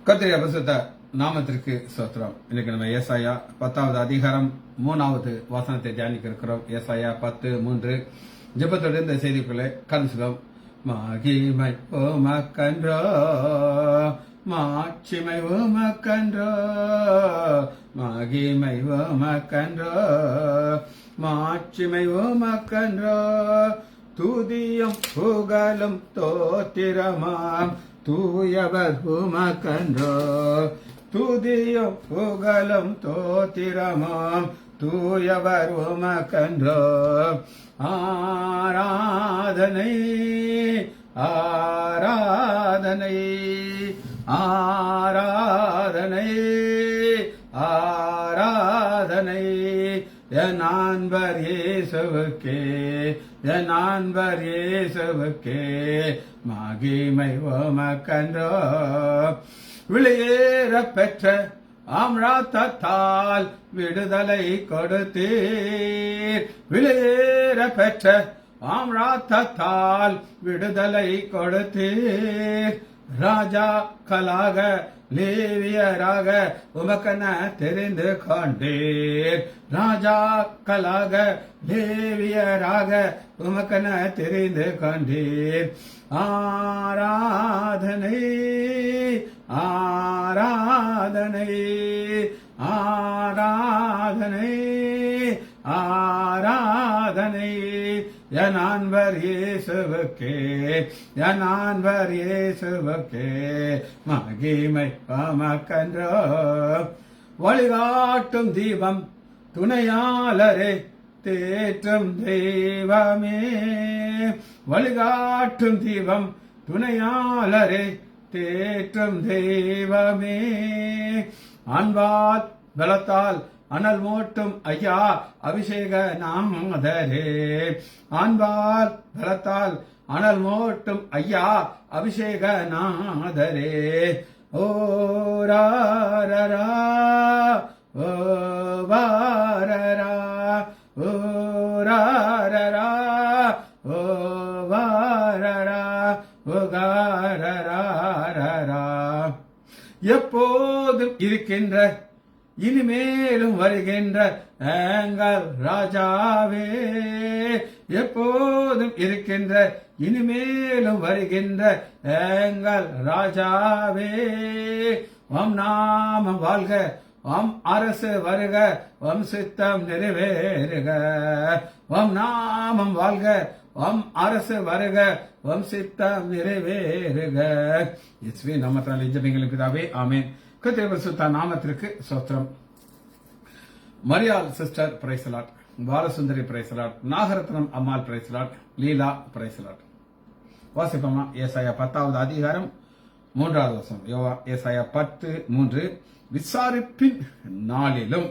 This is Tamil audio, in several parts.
கர்த்தருடைய பரிசுத்த நாமத்திற்கு ஸ்தோத்திரம். இன்னைக்கு நம்ம ஏசாயா 10வது அதிகாரம் 3வது வசனத்தை தியானிக்க இருக்கிறோம். ஏசாயா 10:3 ஜெபத்தோடு இந்த செய்திக்குள்ளே கருதுகிறோம். மகிமை உமக்கன்றோ, மாட்சிமை உமக்கன்றோ, மகிமை உமக்கன்றோ, மாட்சிமை உமக்கன்றோ, துதியும் புகழும் தோத்திரமாம் தூயவர் உமக்கன்றோ, துதியும் புகழும் தோத்திரமாம் தூயவர் உமக்கன்றோ. ஆராதனை ஆராதனை ஆராதனை ஆராதனை என் ஆண்டவர் இயேசுவுக்கே, என் ஆண்டவர் இயேசுவுக்கே மகிமை உமக்கன்றோ. வெளியேற பெற்ற ஆம்ராத்தால் விடுதலை கொடுத்தீர், வெளியேற பெற்ற ஆம்ராத்தால் விடுதலை கொடுத்தீர். ராஜாக்களாக லேவியராக உமக்கென தெரிந்து கொண்டீர், ராஜாக்களாக லேவியராக உமக்கென தெரிந்து கொண்டீர். ஆராதனை ஆராதனை ஆராதனை ஆராதனை என் ஆண்டவர் இயேசுவுக்கே, என் ஆண்டவர் இயேசுவுக்கே மகிமை உமக்கன்றோ. வழிகாட்டும் தீபம் துணையாளரே, தேற்றும் தெய்வமே, வழிகாட்டும் தீபம் துணையாளரே, தேற்றும் தெய்வமே. அன்பால் பலத்தால் அனல் மூட்டும் ஐயா அபிஷேக நாமதரே, அன்பால் பலத்தால் அனல் மூட்டும் ஐயா அபிஷேக நாதரே. ஓ ராரரா ஓ வாரரா ஓ ராரரா ஓ வாரரா ஓ காரரா. எப்போதும் இருக்கின்ற இனிமேலும் வருகின்ற எங்கள் ராஜாவே, எப்போதும் இருக்கின்ற இனிமேலும் வருகின்ற எங்கள் ராஜாவே. உம் நாமம் வாழ்க, உம் அரசு வருக, உம் சித்தம் நிறைவேறுக. உம் நாமம் வாழ்க, உம் அரசு வருக, உம் சித்தம் நிறைவேறுக. இயேசுவின் நாமத்தால் ஜெபங்கள் பிதாவே, ஆமென். கர்த்தருடைய பரிசுத்த நாமத்திற்கு ஸ்தோத்திரம். Mariyal sister praise the lord, Balasundari praise the lord, Nagarathnam Ammal praise the lord, Leela praise the lord. வாசிப்போமா? ஏசாயா 10வது அதிகாரம் 3வது வசனம். ஏசாயா 10:3 விசாரிப்பின் நாளிலும்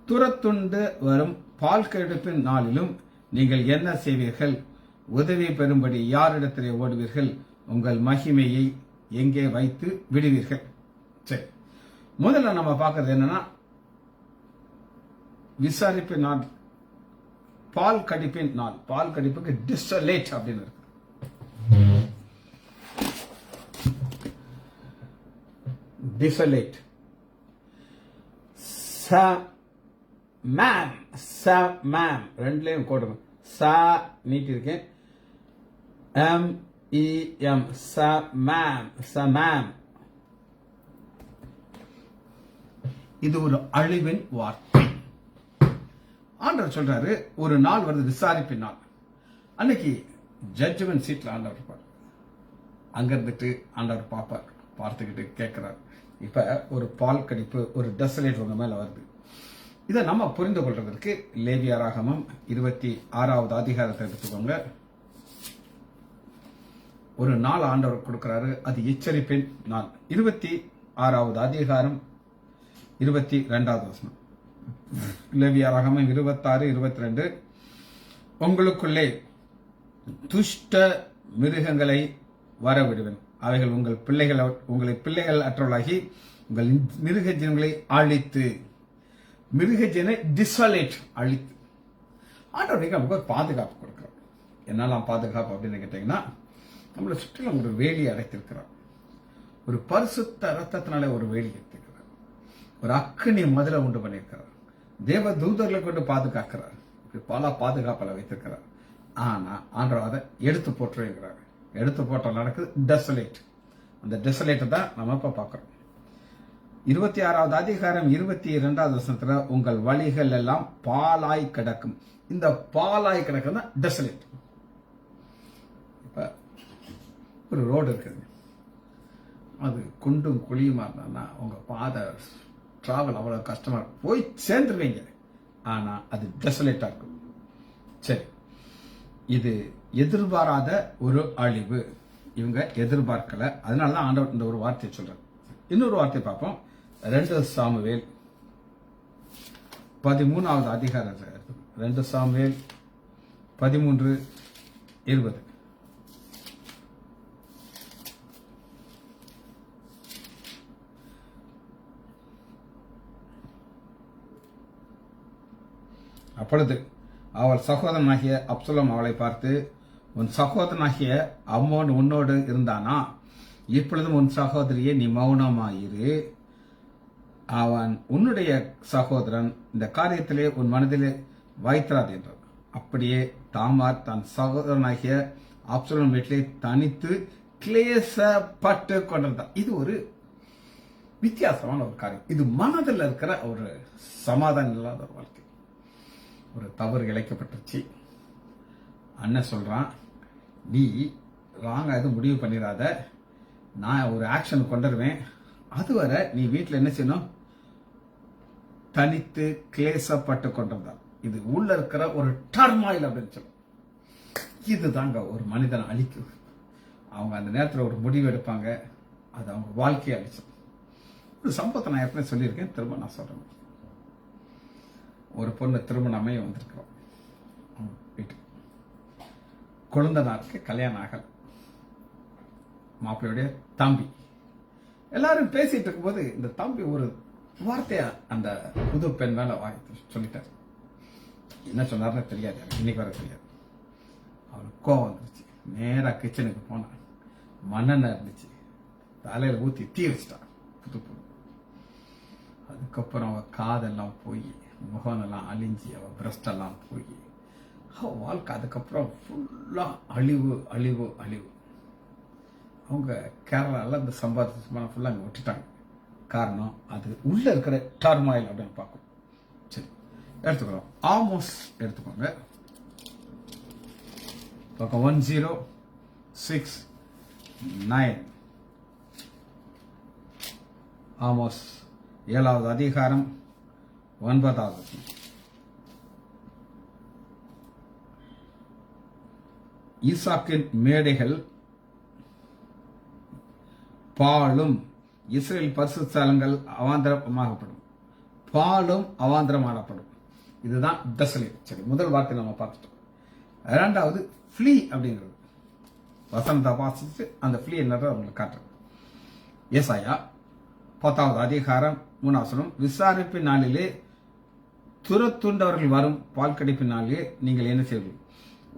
துரத்துண்டு வரும் பால் கெடுப்பின் நாளிலும் நீங்கள் என்ன செய்வீர்கள்? உதவி பெறும்படி யாரிடத்திலே ஓடுவீர்கள்? உங்கள் மகிமையை எங்கே வைத்து விடுவீர்கள்? சரி, முதல்ல நம்ம பார்க்கறது என்னன்னா, விசாரிப்பின் நாள், பால் கடிப்பின் நாள். பால் கடிப்புக்கு டிசலேட் அப்படின்னு இருக்கு. டிசலேட் மேம் ரெண்டுலயும் கோடு சா நீட்டி இருக்கேன். MEM சமேம். இது ஒரு அழிவின் வார்த்தை. ஆண்டவர் சொல்றாரு, ஒரு நாள் வருது, விசாரிப்பின் நாள். அன்னைக்கு ஜட்ஜ்மெண்ட் சீட்ல ஆண்டவர் இருப்பார். அங்க இருந்துட்டு ஆண்டவர் பார்ப்பார், பார்த்துக்கிட்டு கேட்கிறார். இப்ப ஒரு பால் கடிப்பு, ஒரு டெசலேட் உங்க மேல வருது. இதை நம்ம புரிந்து கொள்றதற்கு லேவியராகமம் 26வது அதிகாரத்தை எடுத்துக்கோங்க. ஒரு நாள் ஆண்டவர் கொடுக்கிறாரு, அது எச்சரிப்பின் நாள். 26வது அதிகாரம் 22வது வசனம். லேவியராகமம் 26:22 உங்களுக்குள்ளே துஷ்ட மிருகங்களை வரவிடுவேன், அவைகள் உங்களை பிள்ளைகள் அற்றவளாகி உங்கள் மிருக ஜனங்களை அழித்து, மிருக ஜன டிசலேட் அழித்து. ஆண்டவர் நமக்கு ஒரு பாதுகாப்பு கொடுக்கிறார். என்னெல்லாம் பாதுகாப்பு அப்படின்னு கேட்டீங்கன்னா, நம்மளை சுற்றிலும் ஒரு வேலி அடைத்திருக்கிறார். ஒரு பரிசுத்த ரத்தத்தினாலே ஒரு வேலி எடுத்துக்கிறார். ஒரு அக்கினி மதுரை உண்டு பண்ணியிருக்கிறார். தேவ தூதர்களை கொண்டு பாதுகாக்கிறார். இப்படி பல பாதுகாப்பில் வைத்திருக்கிறார். ஆனா ஆண்டவர் அதை எடுத்து போட்டுருக்கிறார். எடுத்து போட்ட நடக்குது டெசலேட். அந்த டெசலேட்டை தான் நம்ம இப்ப பார்க்கிறோம். 26வது அதிகாரம் 22வது வசனத்துல உங்கள் வழிகள் எல்லாம் பாலாய் கிடக்கும். இந்த பாலாய் கிடக்கும் தான் டெசலேட். இப்ப ஒரு ரோடு இருக்குது, அது குண்டும் குழியுமா இருந்தா உங்க பாதை டிராவல் அவ்வளவு கஷ்டமா இருக்கும், போய் சேர்ந்துருவீங்க. ஆனா அது டெசலேட்டா இருக்கும். சரி, இது எதிர்பாராத ஒரு அழிவு. இவங்க எதிர்பார்க்கல, அதனாலதான் ஆண்டவர் இந்த ஒரு வார்த்தையை சொல்றாரு. இன்னொரு வார்த்தை பார்ப்போம். 2 சாமுவேல் 13வது அதிகாரம். 2 சாமுவேல் 13:20. அப்பொழுது அவள் சகோதரனாகிய அப்சலோம் அவளை பார்த்து, உன் சகோதரனாகிய அம்மோன் உன்னோடு இருந்தானா? இப்பொழுதும் உன் சகோதரியை நீ மௌனமாயிரு. அவன் உன்னுடைய சகோதரன், இந்த காரியத்திலே உன் மனதிலே வைத்திராது என்றார். அப்படியே தாமார் தன் சகோதரனாகிய அப்சலோம் வீட்டிலே தனித்து கிளேசப்பட்டு கொண்டிருந்தார். இது ஒரு வித்தியாசமான ஒரு காரியம். இது மனதில் இருக்கிற ஒரு சமாதானம் இல்லாத ஒரு வாழ்க்கை. ஒரு தவறு இழைக்கப்பட்டுச்சு. அண்ணன் சொல்றான், நீ ராங்கா எதுவும் முடிவு பண்ணிடாத, நான் ஒரு ஆக்ஷன் கொண்டுருவேன். அதுவரை நீ வீட்டில் என்ன செய்யணும்? தனித்து கிளேசப்பட்டு கொண்டிருந்தார். இது உள்ள இருக்கிற ஒரு டர்மாயில் அப்படின்னு சொல்லும். இதுதாங்க ஒரு மனிதனை அழிக்கும். அவங்க அந்த நேரத்தில் ஒரு முடிவு எடுப்பாங்க, அது அவங்க வாழ்க்கையை அழிச்சோம். ஒரு சம்பவத்தை நான் ஏற்கனவே சொல்லியிருக்கேன், திரும்ப நான் சொல்றேன். ஒரு பொண்ணு திருமணமே வந்திருக்கிறோம் வீட்டுக்கு. கொழுந்தனாருக்கு கல்யாணம் ஆகல. மாப்பிள்ளையுடைய தம்பி. எல்லாரும் பேசிட்டு இருக்கும்போது இந்த தம்பி ஒரு வார்த்தையா அந்த புது பெண் மேல சொல்லிட்டார். என்ன சொன்னார்னு தெரியாது, இன்னைக்கு வர தெரியாது. அவனுக்கு கோவம் வந்துருச்சு. நேரா கிச்சனுக்கு போனான். மண்ணெண்ணெய் இருந்துச்சு, தலையில ஊத்தி தீ வச்சிட்டான் புது பொண்ணு. அதுக்கப்புறம் அவ காதெல்லாம் போய், முகமெல்லாம் அழிஞ்சி, அவ பிரஸ்ட் எல்லாம் போய், அவ வாழ்க்கை அதுக்கப்புறம் ஃபுல்லா அழிவு அழிவு அழிவு. அவங்க கேரளாவில் இந்த சம்பாதிச்சமான ஃபுல்லாக அங்கே விட்டுட்டாங்க. காரணம் அது உள்ள இருக்கிற டர்மாயில் அப்படின்னு பார்க்கணும். சரி, எடுத்துக்கிறோம். ஆமோஸ் எடுத்துக்கோங்க. பக்கம் 1069. ஆமோஸ் 7வது அதிகாரம் 9வது. ஈசாக்கின் மேடைகள் பாலும் இஸ்ரேல் பரிசுத்தலங்கள் அவாந்தரமாகப்படும். பாலும் அவாந்தரமாகப்படும். இதுதான் டெசலேட். சரி, முதல் வார்த்தை நம்ம பார்த்துட்டோம். 2வது ஃப்ளீ அப்படிங்கிறது. வசனத்தை வாசிச்சு அந்த ஃப்ளீ என்னது அவங்களுக்கு காட்டுறது. ஏசாயா 10வது அதிகாரம் 3வது வசனம், விசாரிப்பின் நாளிலே துரத்துண்டவர்கள் வரும் பால் கடிப்பின் நாளிலே நீங்கள் என்ன செய்வீர்கள்?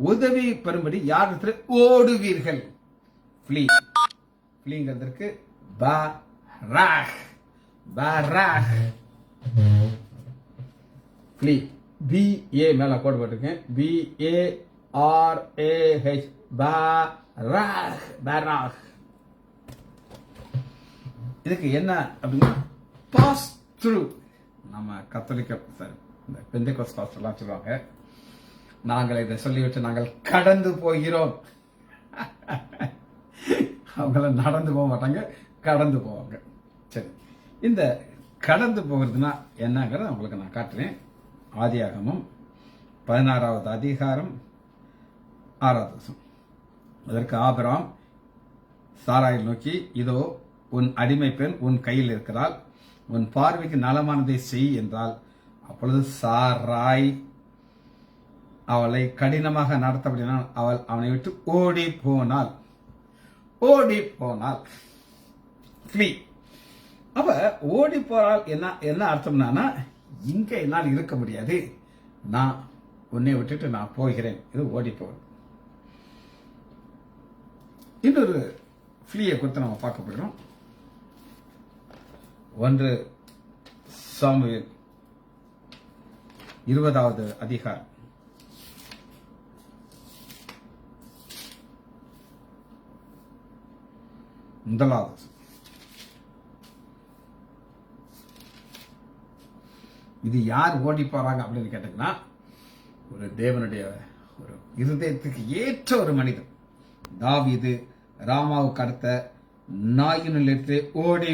உதவி பெறும்படி யாரிடத்துல ஓடுவீர்கள்? ஃப்ளீ. ஃப்ளீங்கிறதுக்கு பராக். பராக் ஃப்ளீ. BA மேல கோடு போட்டிருக்கேன். BARAH. பராக். பராக். இதுக்கு என்ன அப்படின்னா பாஸ் த்ரூ. நம்ம கத்தோலிக்க இந்த பெந்தேகோஸ்தே எல்லாம் சொல்லுவாங்க, நாங்கள் இதை சொல்லிவிட்டு நாங்கள் கடந்து போகிறோம். அவங்கள நடந்து போக மாட்டாங்க, கடந்து போவாங்க. சரி, இந்த கடந்து போகிறதுனா என்னங்கிறத உங்களுக்கு நான் காட்டுறேன். ஆதியாகமம் 16வது அதிகாரம் 6வது வசனம். அதற்கு ஆபிரகாம் சாராயை நோக்கி, இதோ உன் அடிமை பெண் உன் கையில் இருக்கிறாள், உன் பார்வைக்கு நலமானதை செய் என்றால். அப்பொழுது சாராய் அவளை கடினமாக நடத்தப்படினால் அவள் அவனை விட்டு ஓடி போனாள். ஓடி போனாள். ஃப்ளீ. அப்ப ஓடி போறாள். என்ன அர்த்தம்னா, இங்க என்னால் இருக்க முடியாது, நான் உன்னை விட்டுட்டு நான் போகிறேன். இது ஓடி போகுது. இன்னொரு ஃப்ளீயை குறித்து நம்ம பார்க்க போகிறோம். 1 சாமுவேல் 20வது அதிகாரம். முதலாவது, இது யார் ஓடி போறாங்க அப்படின்னு கேட்டீங்கன்னா, ஒரு தேவனுடைய ஒரு இருதயத்துக்கு ஏற்ற ஒரு மனிதன் தாவீது. ராமாவுக்கு அடுத்த நாயினிலிருந்து ஓடி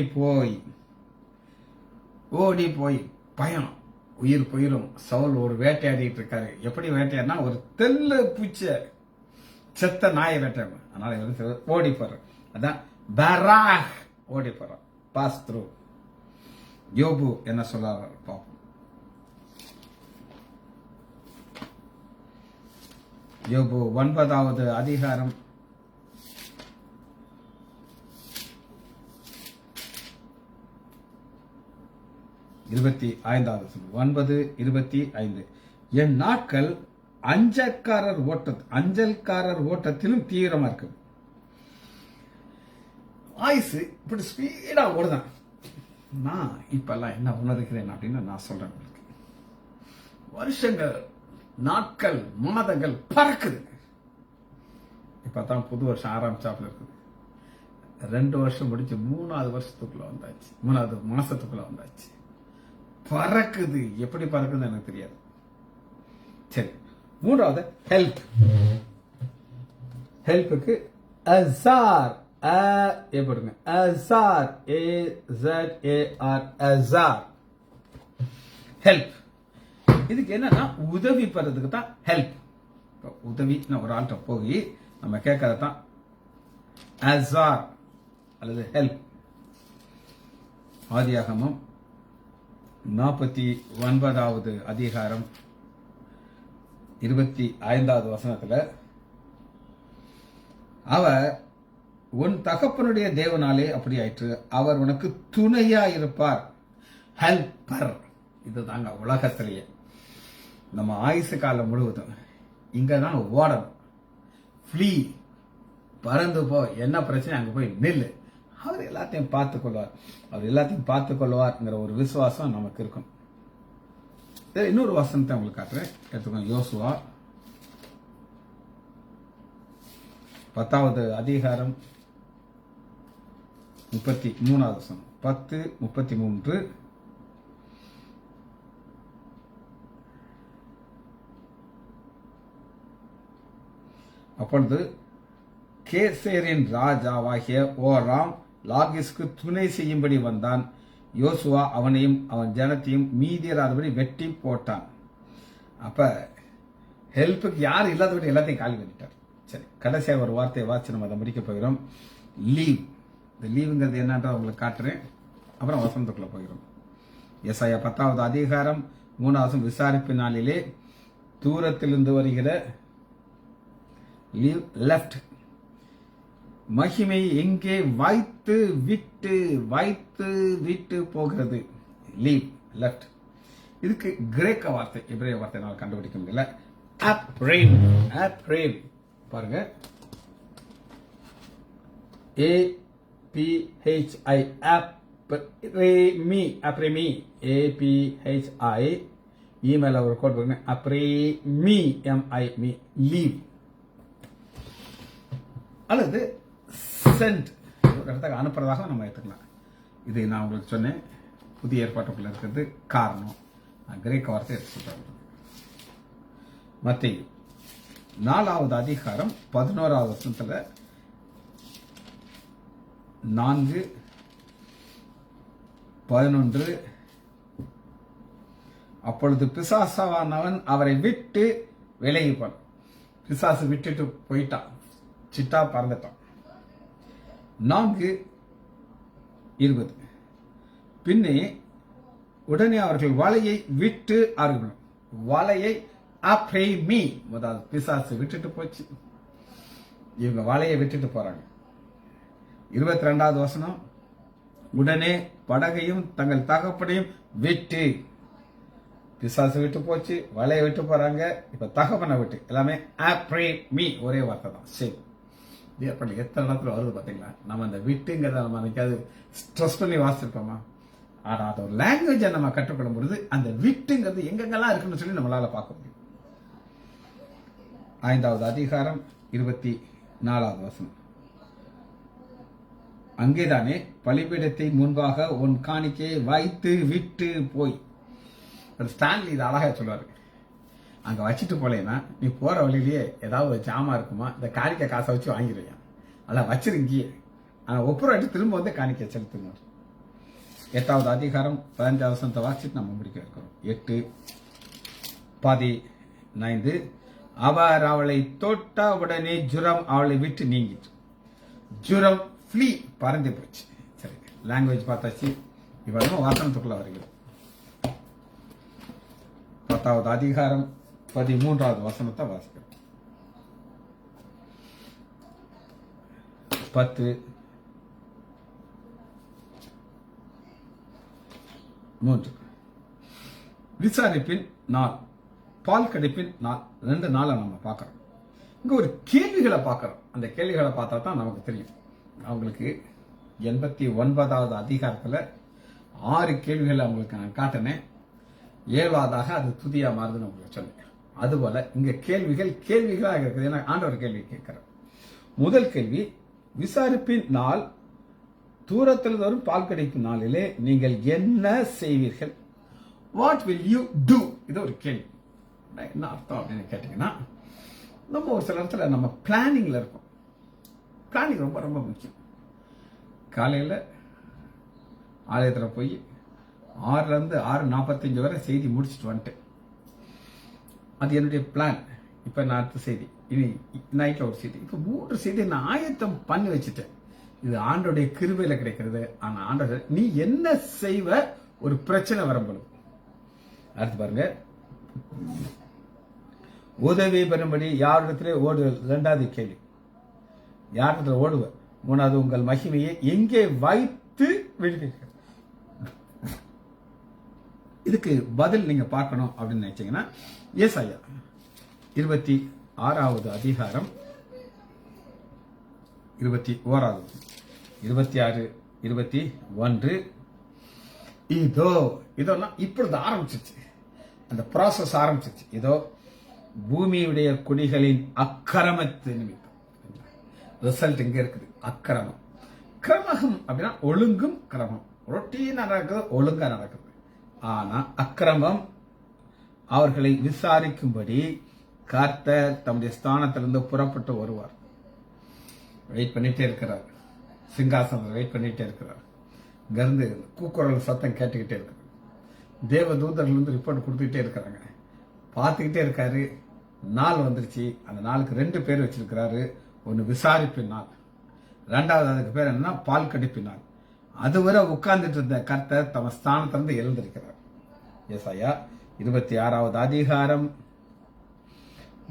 போய் பயம், உயிர் போயிரும். சவுல் ஒரு வேட்டையாடிட்டு இருக்காரு. எப்படி வேட்டையாடினா, ஒரு தெல்ல பூச்ச செத்த நாயை வேட்டையாடு. அதனால ஓடி போற, அதான் பராக், ஓடி போறான். Pass through. யோபு என்ன சொல்றாரு பார்ப்போம். யோபு 9வது அதிகாரம் 25வது 9:25. என் நாட்கள் அஞ்சல்காரர் ஓட்டத்திலும் தீவிரமா இருக்கு. ஆயுசு இப்படி ஸ்பீடா ஓடுதான். நான் இப்பெல்லாம் என்ன உணர்கிறேன் அப்படின்னு நான் சொல்றேன் உங்களுக்கு. வருஷங்கள், நாட்கள், மாதங்கள் பறக்குது. இப்பதான் புது வருஷம் ஆரம்பிச்சாப்புல இருக்குது. 2 வருஷம் முடிச்சு 3வது வருஷத்துக்குள்ள வந்தாச்சு, 3வது மாசத்துக்குள்ள வந்தாச்சு. பறக்குது. எப்படி பறக்குதுன்னு எனக்கு தெரியாது. சரி, 3வது ஹெல்ப். ஹெல்ப்புக்கு அசார், போடுங்க. அசார், அசார். ஹெல்ப். இதுக்கு என்னன்னா, உதவி பெறதுக்கு தான் ஹெல்ப். உதவி ஒரு ஆள்கிட்ட போய் நம்ம கேட்கறதான் அசார் அல்லது ஹெல்ப். ஆதியாகமம் 49வது அதிகாரம் 25வது வசனத்துல, அவர் உன் தகப்பனுடைய தேவனாலே அப்படி ஆயிற்று, அவர் உனக்கு துணையா இருப்பார். ஹெல்பர். இதுதாங்க உலகத்திலேயே நம்ம ஆயுசு காலம் முழுவதும் இங்கதான் ஓடணும். ஃப்ளீ, பறந்து போ, என்ன பிரச்சனை அங்க போய் நில்லு, அவர் எல்லாத்தையும் பார்த்துக் கொள்வார்ங்கிற ஒரு விசுவாசம் நமக்கு இருக்கும். இன்னொரு வசனத்தை உங்களுக்கு காட்டுறேன், எடுத்துக்கோங்க. யோசுவா 10வது அதிகாரம் 33வது வசனம். 10:33. அப்பொழுது கேசேரின் ராஜாவாகிய ஓராம் லாகிஸ்க்கு துணை செய்யும்படி வந்தான். யோசுவா அவனையும் அவன் ஜனத்தையும் மீதியராதபடி வெட்டி போட்டான். அப்ப ஹெல்ப்புக்கு யாரும் இல்லாதபடி எல்லாத்தையும் காலி பண்ணிட்டார். சரி, கடைசியாக ஒரு வார்த்தையை வாசி நம்ம அதை முடிக்க போகிறோம். லீவ். இந்த லீவுங்கிறது என்னன்ற உங்களுக்கு காட்டுறேன், அப்புறம் வசனத்துக்குள்ள போகிறோம். எசாயா 10வது அதிகாரம் 3வது விசாரிப்பு நாளிலே தூரத்திலிருந்து வருகிற லீவ், லெஃப்ட். மகிமை எங்கே வைத்து விட்டு போகிறது. Leave, left. இதுக்கு கிரேக்க வார்த்தை, எபிரேய வார்த்தை நான் கண்டுபிடிக்க முடியல. அப்ரேம். பாருங்க, APHI, அப்ரேமி, APHI. இமெயில் ஒரு கோட் பாருங்க, அப்ரேமி, MI, லீவ். அல்லது சென்ட், ஒரு இடத்துக்கு அனுப்புறதாக நம்ம எடுத்துக்கலாம். இது நான் உங்களுக்கு சொன்னேன், புதிய ஏற்பாட்டுக்குள்ள இருக்கிறது. காரணம் நான் கிரேக்க வார்த்தை எடுத்து மத்தேயு 4வது அதிகாரம் 11வது வசனத்துல 4:11. அப்பொழுது பிசாசானவன் அவரை விட்டு விலகிப்பான். பிசாசு விட்டுட்டு போயிட்டான், சிட்டா பறந்துட்டான். 4:20. பின்னே உடனே அவர்கள் வலையை விட்டு அருகணும். வலையை அப்ரேமி, முதல் பிசாசு விட்டுட்டு போச்சு, இவங்க வலையை விட்டுட்டு போறாங்க. 22வது வசனம், உடனே படகையும் தங்கள் தகப்பனையும் விட்டு. பிசாசு விட்டு போச்சு, வலையை விட்டு போறாங்க, இப்ப தகப்பனை விட்டு. எல்லாமே அப்ரேமி, ஒரே வார்த்தை தான். சரி, எத்தனை இடத்துல வருது பாத்தீங்களா? நம்ம அந்த விட்டுங்கிறத நம்ம நினைக்காது ஸ்ட்ரெஸ் பண்ணி வாசிச்சிருப்போமா? ஆனா அது ஒரு லாங்குவேஜை நம்ம கற்றுக்கொள்ளும் பொழுது அந்த விட்டுங்கிறது எங்கெங்கெல்லாம் இருக்குன்னு சொல்லி நம்மளால பார்க்க முடியும். 5வது அதிகாரம் 24வது வசனம். அங்கேதானே பலிபீடத்தை முன்பாக உன் காணிக்கையை வைத்து விட்டு போய். ஸ்டான்லி இது அழகா சொல்லுவாரு. அங்க வச்சுட்டு போலேன்னா நீ போற வழியிலேயே ஏதாவது ஜாமா இருக்குமா, இந்த காணிக்கை காசை வச்சு வாங்கிடுவியா, அதான் வச்சிருங்கியே, ஆனா ஒப்புரம் திரும்ப வந்து காணிக்கை செலுத்துங்க. 8வது அதிகாரம் 15வது வசனத்தை வாசிட்டு நம்ம முடிக்க இருக்கிறோம். 8:15. அவர் அவளை தொட்ட உடனே ஜுரம் அவளை விட்டு நீங்கிட்டு. ஜுரம் ஃப்ளீ பறந்து போச்சு. சரி, லாங்குவேஜ் பார்த்தாச்சு. இவரும் வாசனத்துக்குள்ள வருகிறது. 10வது அதிகாரம் 13வது வசனத்தை வாசிக்கிறோம். 10:3. விசாரிப்பின் நாள், பால் கடிப்பின் நாள், 2 நாளை நம்ம பார்க்கிறோம். இங்க ஒரு கேள்விகளை பார்க்கிறோம். அந்த கேள்விகளை பார்த்தா தான் நமக்கு தெரியும். அவங்களுக்கு 89வது அதிகாரத்துல 6 கேள்விகளை அவங்களுக்கு நான் காட்டினேன். 7வதாக அது துதியா மாறுதுன்னு உங்களுக்கு சொன்னேன். அதுபோல இங்க கேள்விகளாக இருக்குது. ஏன்னா ஆண்டவர் கேள்வி கேட்கிறார். முதல் கேள்வி, விசாரிப்பின் நாள், தூரத்தில் வரும் பால் கிடைக்கும் நாளிலே நீங்கள் என்ன செய்வீர்கள்? What will you do? இது ஒரு கேள்வி. என்ன அர்த்தம் அப்படின்னு கேட்டீங்கன்னா, நம்ம ஒரு சில இடத்துல நம்ம பிளானிங்ல இருக்கோம். பிளானிங் ரொம்ப ரொம்ப முக்கியம். காலையில ஆலயத்துல போய் 6ல இருந்து 6:45 வரை செய்தி முடிச்சுட்டு வந்துட்டேன். அது என்னுடைய பிளான். இப்ப நான் அடுத்த செய்தி, இனி நைட்ல ஒரு செய்தி, இப்ப 3 செய்தி நான் ஆயத்தம் பண்ணி வச்சுட்டேன். இது ஆண்டோடைய கிருபையில கிடைக்கிறது. ஆனா ஆண்டவர் நீ என்ன செய்வ ஒரு பிரச்சனை வரும்போது. அடுத்து பாருங்க, உதவி பெறும்படி யாரிடத்திலே ஓடுவல்? 2வது கேள்வி, யாரிடத்துல ஓடுவ? 3வது, உங்கள் மகிமையை எங்கே வைத்து விடுவீர்கள்? இதுக்கு பதில் நீங்க பார்க்கணும் அப்படின்னு நினைச்சீங்கன்னா ஏசாயா 26வது அதிகாரம் 21வது 26, 21. இதெல்லாம் இப்பொழுது ஆரம்பிச்சிச்சு. அந்த ப்ராசஸ் ஆரம்பிச்சிச்சு. இதோ பூமியுடைய குடிகளின் அக்கிரமத்து நிமித்தம். ரிசல்ட் இங்க இருக்குது. அக்கிரமம், கிரமகம் அப்படின்னா ஒழுங்கும் கிரமம். ரொட்டீனா நடக்குது, ஒழுங்கா நடக்குது. ஆனா அக்கிரமம் அவர்களை விசாரிக்கும்படி கர்த்தர் தம்முடைய ஸ்தானத்திலிருந்து புறப்பட்டு வருவார். வெயிட் பண்ணிட்டே இருக்கிறார். சிங்காசனம் வெயிட் பண்ணிட்டே இருக்கிறார். இங்கிருந்து கூக்குரல் சத்தம் கேட்டுக்கிட்டே இருக்கு. தேவ தூதர்கள் வந்து ரிப்போர்ட் கொடுத்துக்கிட்டே இருக்கிறாங்க. பார்த்துக்கிட்டே இருக்காரு. நாள் வந்துருச்சு. அந்த நாளுக்கு 2 பேர் வச்சிருக்கிறாரு. ஒன்னு விசாரிப்பின் நாள், 2வது அதுக்கு பேர் என்னன்னா பால் கடிப்பின் நாள். அதுவரை உட்கார்ந்துட்டு இருந்த கர்த்தர் தம ஸ்தானத்திலிருந்து எழுந்திருக்கிறார். ஏசாயா 26வது அதிகாரம்,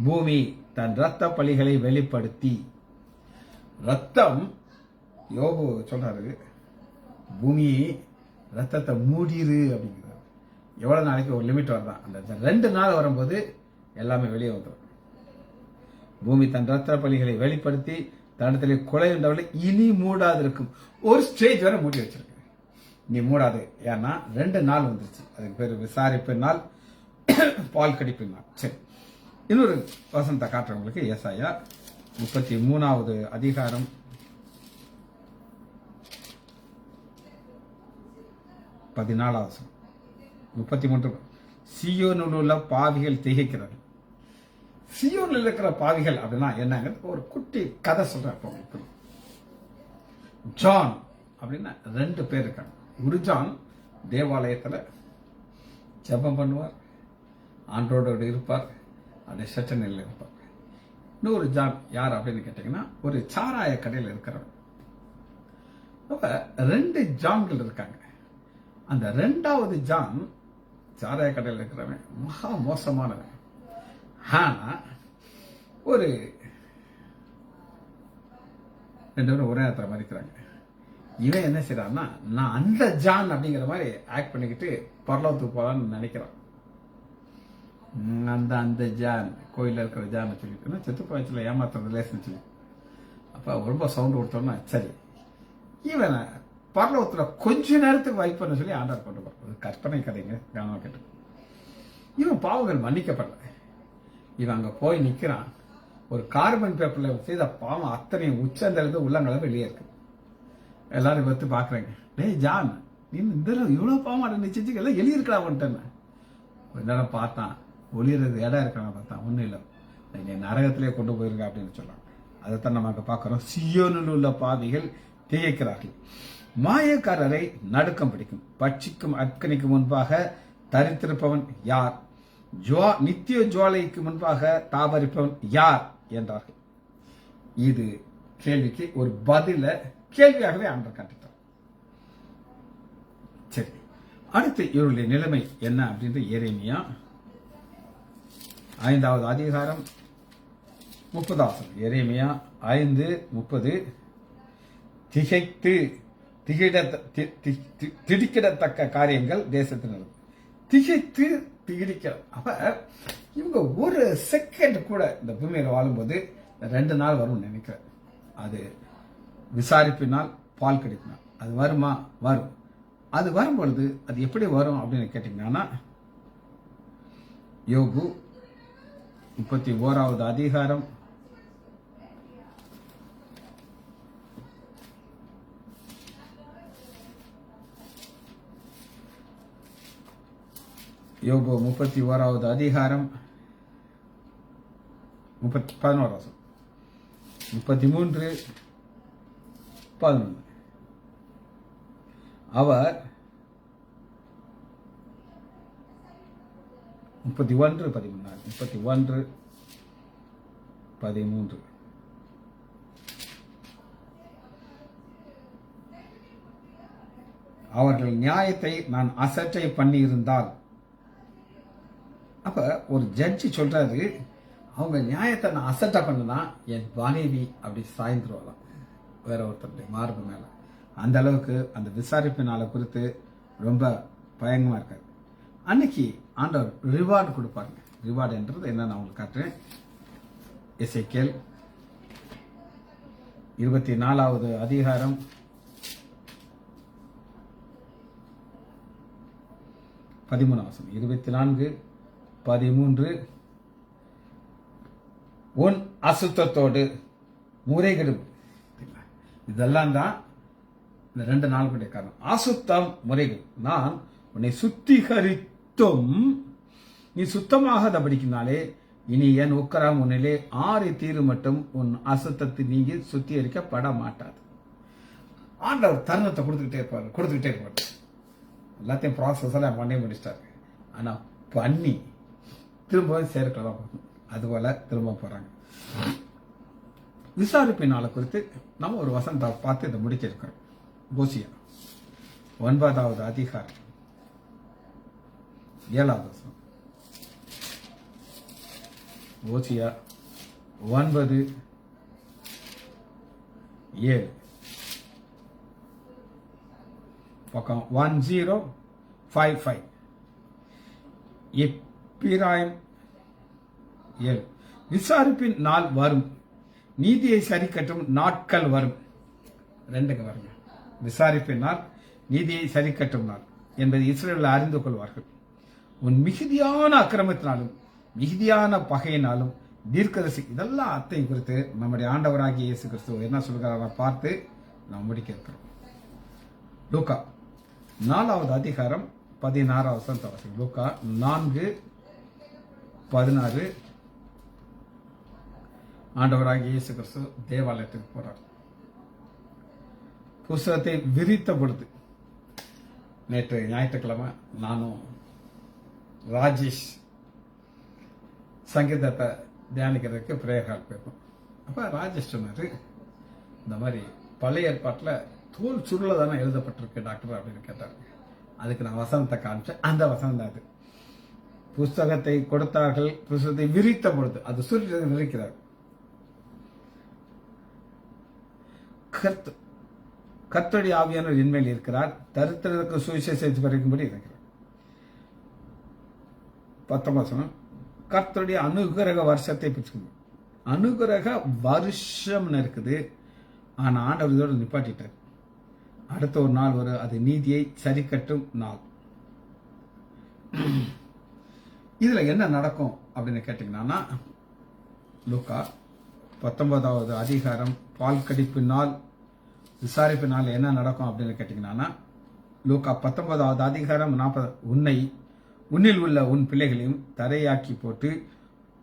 பூமி தன் இரத்த பலிகளை வெளிப்படுத்தி. ரத்தம், யோபு சொல்றாரு, பூமி ரத்தத்தை மூடிரு அப்படிங்கிறார். எவ்வளவு நாளைக்கு ஒரு லிமிட் வருதான். அந்த 2 நாள் வரும்போது எல்லாமே வெளியே வந்துடும். பூமி தன் இரத்த பலிகளை வெளிப்படுத்தி தன்னத்திலே கொலை உண்டவர்களை இனி மூடாது இருக்கும். ஒரு ஸ்டேஜ் வரை மூடி வச்சிருக்கு. நீ மூடாது. ஏன்னா 2 நாள் வந்துருச்சு. அதுக்கு பேர் விசாரிப்பு நாள், பால் கடிப்பு நாள். சரி, இன்னொரு வசனத்தை காட்டுறவங்களுக்கு ஏசாயா 33வது அதிகாரம் 14வது வசனம். 33. சீயோனில் உள்ள பாவிகள் திகைக்கிறார்கள். சீயோனில் இருக்கிற பாவிகள் அப்படின்னா என்னங்க? ஒரு குட்டி கதை சொல்றேன். ஜான் அப்படின்னா 2 பேர் இருக்காங்க. ஒரு ஜான் தேவாலயத்துல ஜெபம் பண்ணுவார், ஆண்டோடு இருப்பார், அந்த செட்டனில் இருப்பார். இன்னொரு ஜான் யார் அப்படின்னு கேட்டீங்கன்னா, ஒரு சாராய கடையில் இருக்கிறவர். அப்ப 2 ஜான்கள் இருக்காங்க. அந்த 2வது ஜான் சாராய கடையில் இருக்கிறவன் மகா மோசமானவன். ஆனா ஒரு 2 பேரும் ஒரே நேரத்தில் மதிக்கிறாங்க. இவன் என்ன செய்யறான்னா, நான் அந்த ஜான் அப்படிங்கிற மாதிரி ஆக்ட் பண்ணிக்கிட்டு பரலோகத்துக்கு போலான்னு நினைக்கிறான். அந்த ஜான் கோயில இருக்கிற ஜான் சொல்லிட்டு செத்து போயிடுச்சுல, ஏமாத்துற ரிலேஷன் சொல்லி. அப்ப ரொம்ப சவுண்ட் கொடுத்தோம்னா சரி, இவனை பரலோகத்துல கொஞ்ச நேரத்துக்கு வைப் பண்ண சொல்லி ஆண்டவர் கொண்டு போறார். கற்பனை கதைங்க, கவனமா கேட்டு. இவன் பாவங்கள் மன்னிக்கப்படல. இவன் அங்க போய் நிக்கிறான். ஒரு கார்பன் பேப்பர்ல செய்த பாவம் அத்தனை உச்சந்தளவு உள்ளங்களை வெளியே இருக்கு. எல்லாரும் பார்த்து பாக்குறாங்க, டேய் ஜான், நீ இந்த இவ்வளவு பாவம் நிச்சயிச்சு எல்லாம் எழுதி இருக்கலாம் வந்துட்டேன்னு. கொஞ்ச நேரம் பார்த்தான், ஒளியறது இடம் இருக்கான்னு பார்த்தான், ஒன்றும் இல்லை, நீ நரகத்திலே கொண்டு போயிருக்க அப்படின்னு சொல்றாங்க. அதைத்தான் நம்ம அங்க பார்க்கிறோம். சியோனில் உள்ள பாவிகள் திகைக்கிறார்கள். மாயக்காரரை நடுக்கம் பிடிக்கும், பட்சிக்கும் அக்கனிக்கு முன்பாக தரித்திருப்பவன் யார்? நித்திய ஜுவாலைக்கு முன்பாக தாபரிப்பவன் யார் என்றார்கள். இது கேள்விக்கு ஒரு பதில கேள்வியாகவே ஆண்டவர் காட்டிட்டார். சரி, அடுத்து இவருடைய நிலைமை என்ன அப்படின்ற எரேமியா 5வது அதிகாரம் 30வது. எரேமியா 5:30. திகைத்து திடுக்கிடத்தக்க காரியங்கள் தேசத்தினர். திகைத்து திகிடிக்க. அப்ப இவங்க ஒரு செகண்ட் கூட இந்த பூமியில வாழும்போது 2 நாள் வரும்னு நினைக்கிறேன். அது விசாரிப்பினால் பால் கிடைக்கும். அது வருமா? வரும். அது வரும்பொழுது அது எப்படி வரும் அப்படின்னு கேட்டீங்கன்னா, யோபு 31வது அதிகாரம் 31வது அதிகாரம் 11 33:11. அவர் 31:13. அவர்கள் நியாயத்தை நான் அசட்டை பண்ணி இருந்தால். அப்ப ஒரு ஜட்ஜி சொல்றாரு, அவங்க நியாயத்தை நான் அசட்டா பண்ணுனா என் மனைவி அப்படி சாய்ந்துருவாளாம் வேற ஒருத்தருடைய மார்பு மேல. அந்த அளவுக்கு அந்த விசாரிப்பினால குறித்து ரொம்ப பயங்கரமா இருக்காரு. அன்னைக்கு ஆண்டவர் ரிவார்டு கொடுப்பாருங்க. ரிவார்டு என்றது என்ன நான் உங்களுக்கு காட்டுறேன். எசேக்கியேல் 24வது அதிகாரம் 13. 24:13. உன் அசுத்தத்தோடு முறைகேடு. இதெல்லாம் தான் இந்த 2 நாளுக்குடைய காரணம். அசுத்தம், முறைகேடு. நான் உன்னை சுத்திகரித்தும் நீ சுத்தமாக படிக்கினாலே இனி என் உக்கரம் உன்னிலே 6 தீரு மட்டும் உன் அசுத்தத்தை நீங்கி சுத்திகரிக்கப்பட மாட்டாது. ஆண்டவர் தருணத்தை கொடுத்துக்கிட்டே இருப்பாரு. எல்லாத்தையும் ப்ராசஸ் எல்லாம் பண்ணி முடிச்சிட்டாரு. ஆனா பண்ணி திரும்பவும் சேர்க்கலாம். அதுபோல திரும்ப போறாங்க. விசாரிப்பினால குறித்து நம்ம ஒரு வசனத்தை பார்த்து இதை முடிக்க இருக்கிறோம். ஓசியா 9வது அதிகாரம் 7வது வசனம். ஓசியா 9:7. பக்கம் 1055. எப்பிராயிம் 7. விசாரிப்பின் நாள் வரும், நீதியை சரி கட்டும் நாட்கள் வரும். 2ங்க வருங்க. விசாரிப்பின் நாள், நீதியை சரி கட்டும் நாள் என்பதை இஸ்ரவேல் அறிந்து கொள்வார்கள். உன் மிகுதியான அக்கிரமத்தினாலும் மிகுதியான பகையினாலும் தீர்க்கதரிசி. இதெல்லாம் அத்தையும் குறித்து நம்முடைய ஆண்டவராகிய இயேசு கிறிஸ்து என்ன சொல்கிறார பார்த்து நாம் முடிக்க இருக்கிறோம். லூக்கா 4வது அதிகாரம் 16வது வசனம். லூக்கா 4:16. ஆண்டவராகிய இயேசு கிறிஸ்து தேவாலயத்துக்கு போறார். புஸ்தகத்தை விரித்த பொழுது, நேற்று ஞாயிற்றுக்கிழமை நானும் ராஜேஷ் சங்கீதத்தை தியானிக்கிறதுக்கு பிரேயர் ஹால் போயிருக்கோம். அப்ப ராஜேஷ் சொன்னாரு, இந்த மாதிரி பழைய ஏற்பாட்டில் தோல் சுருள தானே எழுதப்பட்டிருக்கு டாக்டர் அப்படின்னு கேட்டார். அதுக்கு நான் வசனத்தை காமிச்சேன். அந்த வசனம் தான் அது. புஸ்தகத்தை கொடுத்தார்கள், புஸ்தகத்தை விரித்த பொழுது, அது சுருளை விரிக்கிறார். கர்த்தருடைய ஆவியானவர் இன்மேல் இருக்கிறார், தரித்திரருக்கு சுவிசேஷத்தை பறிக்கும்படி இருக்கிறார். 19 கர்த்தருடைய அனுகிரக வருஷத்தை பிடிச்சுக்கணும். அனுகிரக வருஷம் இருக்குது. ஆனா ஆண்டவர் இதோட நிப்பாட்டிட்டார். அடுத்த ஒரு நாள் வரும், அது நீதியை சரி கட்டும் நாள். இதுல என்ன நடக்கும் அப்படின்னு கேட்டீங்கன்னா, லூக்கா 19வது அதிகாரம் பால் கடிப்பினால் விசாரிப்பினால் என்ன நடக்கும் அப்படின்னு கேட்டீங்கன்னா, லூக்கா 19வது அதிகாரம் 40, உன்னில் உள்ள உன் பிள்ளைகளையும் தரையாக்கி போட்டு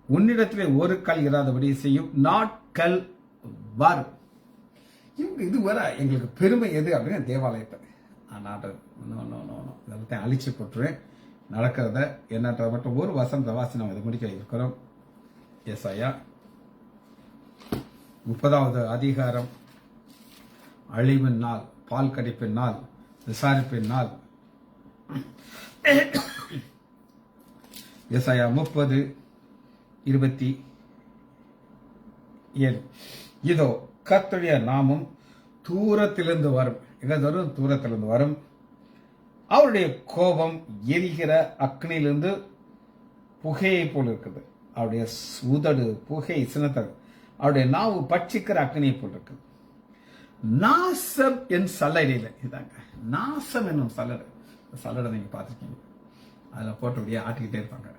உன்னிடத்திலே ஒரு கல் இராதபடி செய்யும் நாட்கள் வரும். இது வர எங்களுக்கு பெருமை எது அப்படின்னு தேவாலயத்தை இதெல்லாம் அழிச்சு போட்டுருவேன். நடக்கிறத என்னன்றத மட்டும் ஒரு வசனத்தை வாசி நம்ம இதை முடிக்க இருக்கிறோம். ஏசாயா 30வது அதிகாரம் அழிவின் நாள், பால் கடிப்பின் நாள், விசாரிப்பின் நாள். ஏசாயா 30:27. இதோ கர்த்தருடைய நாமம் தூரத்திலிருந்து வரும். எங்க வரும்? தூரத்திலிருந்து வரும். அவருடைய கோபம் எரிகிற அக்னியிலிருந்து புகையை போல் இருக்குது. அவருடைய உதடு புகை சினத்தது. அவருடைய நாவு பட்சிக்கிற அக்னியை போல் இருக்குது. நாசம் என் சல்லடையில இதாங்க, நாசம் என்னும் சல்லடை நீங்க பார்த்துருக்கீங்க. அதில் போட்டபடியே ஆட்டிக்கிட்டே இருப்பாங்க.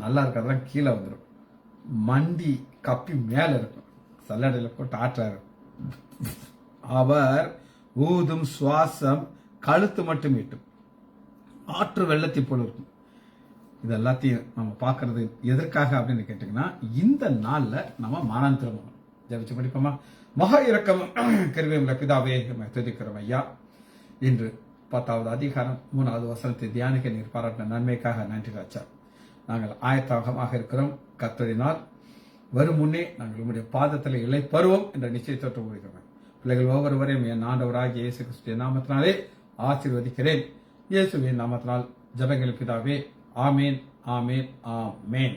நல்லா இருக்கிறதெல்லாம் கீழே வந்துடும். மண்டி கப்பி மேல இருக்கும். சல்லடையில போட்டு ஆட்டுறாரு. அவர் ஊதும் சுவாசம் கழுத்து மட்டும் ஈட்டும். ஆற்று வெள்ளத்தை போல இருக்கும். இது எல்லாத்தையும் நம்ம பார்க்கறது எதற்காக அப்படின்னு கேட்டீங்கன்னா, இந்த நாள்ல நம்ம மனம் திரும்பணும். ஜெபிச்சு படிப்போமா? மகா இரக்கம் கிருபையுள்ள பிதாவே, துதிக்கிறோம் ஐயா. இன்று 10வது அதிகாரம் 3வது வசனத்தை தியானிக்க நீர் பாராட்டின நன்மைக்காக நன்றி ராஜா. நாங்கள் ஆயத்தமாக இருக்கிறோம். கர்த்தரினால் வரும் முன்னே நாங்கள் உங்களுடைய பாதத்தில் இலை பருவம் என்ற நிச்சயத்தோடு கூறுகிறோம். பிள்ளைகள் ஒவ்வொருவரையும் என் ஆண்டவராகிய இயேசு கிறிஸ்துவின் நாமத்தினாலே ஆசீர்வதிக்கிறேன். இயேசுவின் நாமத்தினால் ஜெபங்கள் பிதாவே. ஆமேன், ஆமேன், ஆமேன்.